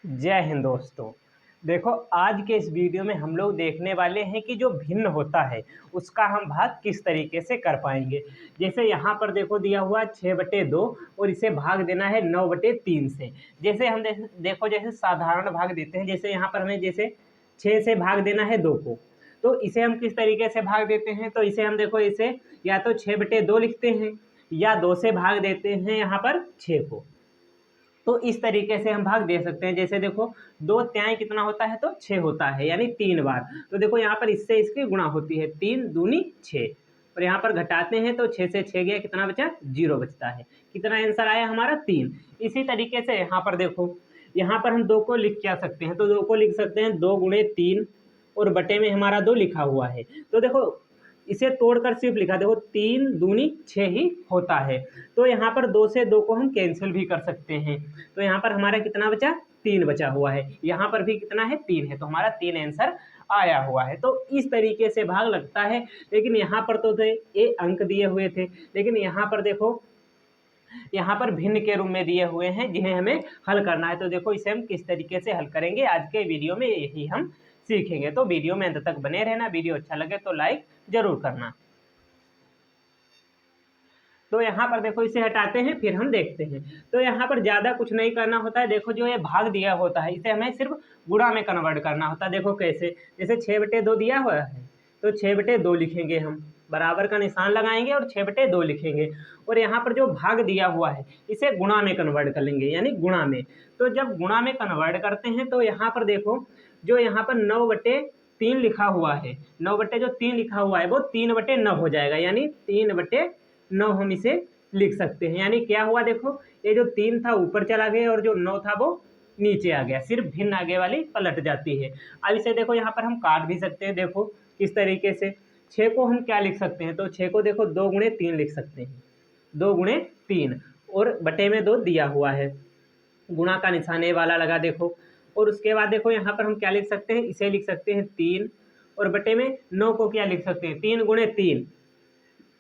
जय हिंद दोस्तों। देखो, आज के इस वीडियो में हम लोग देखने वाले हैं कि जो भिन्न होता है उसका हम भाग किस तरीके से कर पाएंगे। जैसे यहाँ पर देखो दिया हुआ 6/2 और इसे भाग देना है 9/3 से। जैसे हम देखो जैसे साधारण भाग देते हैं, जैसे यहाँ पर हमें जैसे 6 से भाग देना है 2 को, तो इसे हम किस तरीके से भाग देते हैं। तो इसे हम देखो इसे या तो 6/2 लिखते हैं या 2 से भाग देते हैं यहाँ पर 6 को। तो इस तरीके से हम भाग दे सकते हैं। जैसे देखो 2 त्याई कितना होता है, तो 6 होता है, यानी 3 बार। तो देखो यहाँ पर इससे इसकी गुणा होती है, 3 दूनी 6, और यहाँ पर घटाते हैं तो 6 से 6 गया, कितना बचा, 0 बचता है। कितना आंसर आया हमारा, 3। इसी तरीके से यहाँ पर देखो, यहाँ पर हम 2 को लिख क्या सकते हैं, तो 2 को लिख सकते हैं 2 गुणे 3 और बटे में हमारा 2 लिखा हुआ है। तो देखो इसे तोड़कर सिर्फ लिखा, देखो 3 दूनी 6 ही होता है। तो यहाँ पर 2 से 2 को हम कैंसिल भी कर सकते हैं। तो यहाँ पर हमारा कितना बचा, 3 बचा हुआ है। यहाँ पर भी कितना है, 3 है, तो हमारा 3 आंसर आया हुआ है। तो इस तरीके से भाग लगता है। लेकिन यहाँ पर तो ये अंक दिए हुए थे, लेकिन यहाँ पर देखो यहाँ पर भिन्न के रूप में दिए हुए हैं जिन्हें हमें हल करना है। तो देखो इसे हम किस तरीके से हल करेंगे, आज के वीडियो में यही हम सीखेंगे। तो वीडियो में अंत तक बने रहना। वीडियो अच्छा लगे तो लाइक जरूर करना। तो यहाँ पर देखो इसे हटाते हैं, फिर हम देखते हैं। तो यहाँ पर ज़्यादा कुछ नहीं करना होता है। देखो जो ये भाग दिया होता है इसे हमें सिर्फ गुणा में कन्वर्ट करना होता है। देखो कैसे, जैसे 6/2 दिया हुआ है तो 6/2 लिखेंगे, हम बराबर का निशान लगाएंगे और 6/2 लिखेंगे। और यहाँ पर जो भाग दिया हुआ है इसे गुणा में कन्वर्ट कर लेंगे, यानी गुणा में। तो जब गुणा में कन्वर्ट करते हैं तो यहाँ पर देखो जो यहाँ पर 9/3 लिखा हुआ है, 9/3 लिखा हुआ है वो 3/9 हो जाएगा, यानी 3/9 हम इसे लिख सकते हैं। यानी क्या हुआ, देखो ये जो 3 था ऊपर चला गया और जो 9 था वो नीचे आ गया, सिर्फ भिन्न आगे वाली पलट जाती है। अब इसे देखो यहाँ पर हम काट भी सकते हैं। देखो किस तरीके से, 6 को हम क्या लिख सकते हैं, तो 6 को देखो 2 गुणे 3 लिख सकते हैं, 2 गुणे 3, और बटे में 2 दिया हुआ है, गुणा का निशान ये वाला लगा देखो। और उसके बाद देखो यहाँ पर हम क्या लिख सकते हैं, इसे लिख सकते हैं 3, और बटे में 9 को क्या लिख सकते हैं, 3 गुणे 3,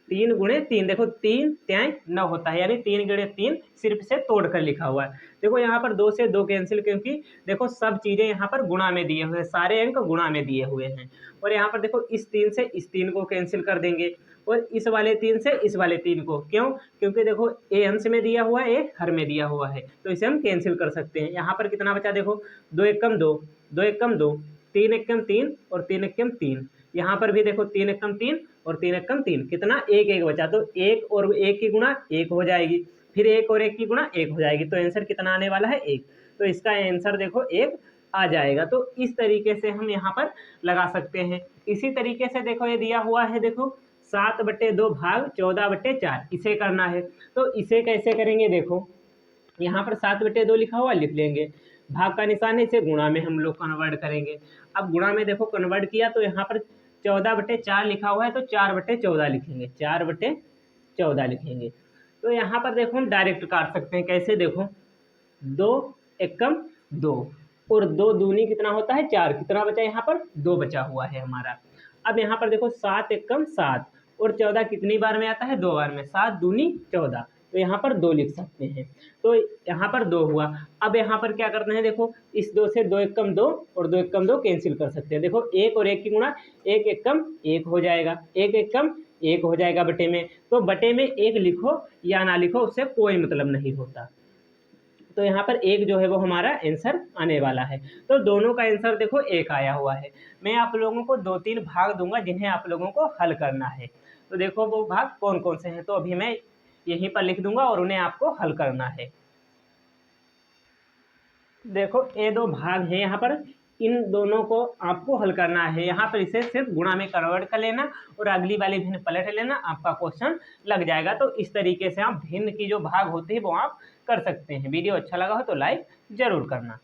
3 गुणे 3, देखो 3 त्याई 9 होता है, यानी 3 गुणे 3 सिर्फ से तोड़ कर लिखा हुआ है। देखो यहाँ पर 2 से 2 कैंसिल, क्योंकि देखो सब चीज़ें यहाँ पर गुणा में दिए हुए हैं, सारे अंक गुणा में दिए हुए हैं। और यहाँ पर देखो इस 3 से इस 3 को कैंसिल कर देंगे, और इस वाले 3 से इस वाले 3 को, क्यों, क्योंकि देखो ए अंश में दिया हुआ है, ए हर में दिया हुआ है, तो इसे हम कैंसिल कर सकते हैं। यहाँ पर कितना बचा, देखो 2 एकम 2, 2 एकम 2, 3 एकम 3 और 3 एकम 3। यहाँ पर भी देखो 3 एकम 3 और 3 एकम 3, कितना, 1 1 बचा, तो 1 और 1 की गुणा 1 हो जाएगी, फिर 1 और 1 की गुणा 1 हो जाएगी, तो आंसर कितना आने वाला है, 1। तो इसका आंसर देखो 1 आ जाएगा। तो इस तरीके से हम यहाँ पर लगा सकते हैं। इसी तरीके से देखो ये दिया हुआ है, देखो 7/2 भाग 14/4 इसे करना है। तो इसे कैसे करेंगे, देखो यहाँ पर 7/2 लिखा हुआ, लिख लेंगे, भाग का निशान है, इसे गुणा में हम लोग कन्वर्ट करेंगे। अब गुणा में देखो कन्वर्ट किया तो यहाँ पर 14/4 लिखा हुआ है, तो 4/14 लिखेंगे, 4/14 लिखेंगे। तो यहाँ पर देखो हम डायरेक्ट काट सकते हैं, कैसे, देखो 2 एकम 2 और 2 दूनी कितना होता है, 4, कितना बचा यहाँ पर, 2 बचा हुआ है हमारा। अब यहाँ पर देखो 7 एकम 7 और 14 कितनी बार में आता है, 2 बार में, 7 दूनी 14, तो यहाँ पर 2 लिख सकते हैं। तो यहाँ पर 2 हुआ। अब यहाँ पर क्या करते हैं, देखो इस 2 से 2 एकम 2 और 2 एकम 2 कैंसिल कर सकते हैं। देखो 1 और 1 की गुणा 1 एकम 1 हो जाएगा, 1 एकम 1 हो जाएगा बटे में। तो बटे में 1 लिखो या ना लिखो उससे कोई मतलब नहीं होता। तो यहाँ पर 1 जो है वो हमारा आंसर आने वाला है। तो दोनों का आंसर देखो 1 आया हुआ है। मैं आप लोगों को 2-3 भाग दूंगा जिन्हें आप लोगों को हल करना है। तो देखो वो भाग कौन कौन से हैं, तो अभी मैं यहीं पर लिख दूंगा और उन्हें आपको हल करना है। देखो ये 2 भाग हैं यहाँ पर, इन दोनों को आपको हल करना है। यहाँ पर इसे सिर्फ गुणा में कन्वर्ट कर लेना और अगली वाली भिन्न पलट लेना, आपका क्वेश्चन लग जाएगा। तो इस तरीके से आप भिन्न की जो भाग होती है वो आप कर सकते हैं। वीडियो अच्छा लगा हो तो लाइक जरूर करना।